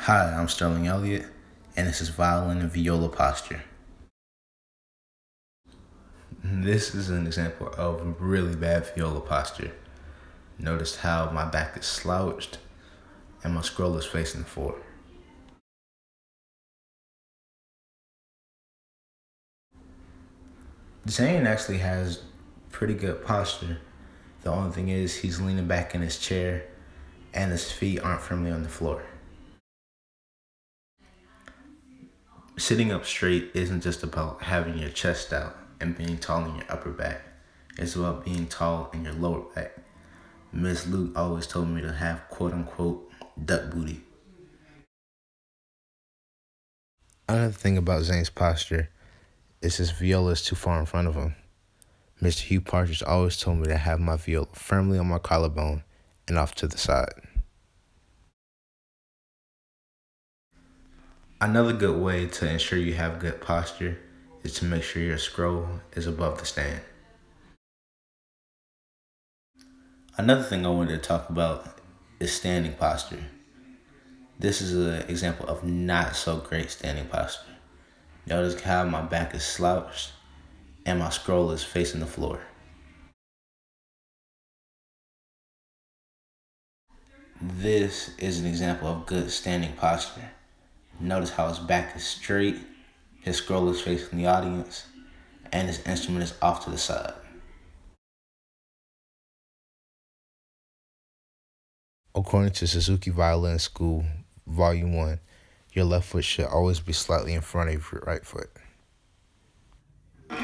Hi, I'm Sterling Elliott, and this is Violin and Viola Posture. This is an example of really bad viola posture. Notice how my back is slouched and my scroll is facing the floor. Zane actually has pretty good posture. The only thing is he's leaning back in his chair and his feet aren't firmly on the floor. Sitting up straight isn't just about having your chest out and being tall in your upper back. It's about being tall in your lower back. Miss Luke always told me to have quote unquote duck booty. Another thing about Zane's posture is his viola is too far in front of him. Mr. Hugh Partridge always told me to have my viola firmly on my collarbone and off to the side. Another good way to ensure you have good posture is to make sure your scroll is above the stand. Another thing I wanted to talk about is standing posture. This is an example of not so great standing posture. Notice how my back is slouched and my scroll is facing the floor. This is an example of good standing posture. Notice how his back is straight, his scroll is facing the audience, and his instrument is off to the side. According to Suzuki Violin School, Volume 1, your left foot should always be slightly in front of your right foot. I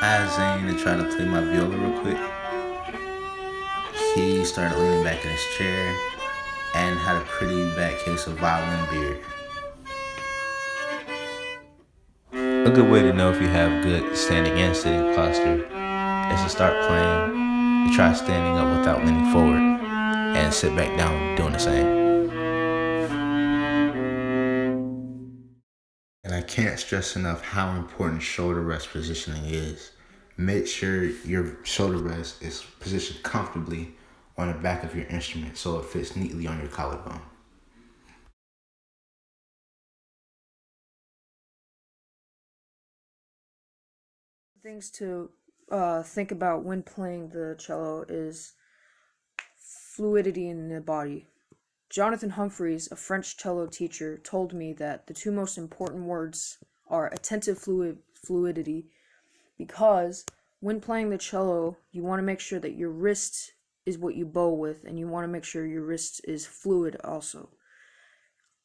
asked Zane to try to play my viola real quick. He started leaning back in his chair and had a pretty bad case of violin beard. A good way to know if you have good standing and sitting posture is to start playing and try standing up without leaning forward and sit back down doing the same. And I can't stress enough how important shoulder rest positioning is. Make sure your shoulder rest is positioned comfortably on the back of your instrument so it fits neatly on your collarbone. Things to think about when playing the cello is fluidity in the body. Jonathan Humphreys, a French cello teacher, told me that the two most important words are attentive fluidity, because when playing the cello, you want to make sure that your wrist is what you bow with, and you want to make sure your wrist is fluid also.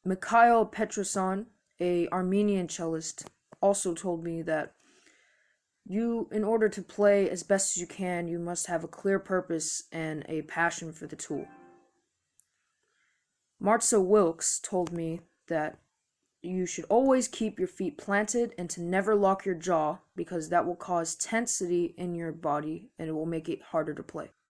Mikhail Petrosyan, a Armenian cellist, also told me that in order to play as best as you can, you must have a clear purpose and a passion for the tool. Martha Wilkes told me that you should always keep your feet planted and to never lock your jaw, because that will cause tensity in your body and it will make it harder to play.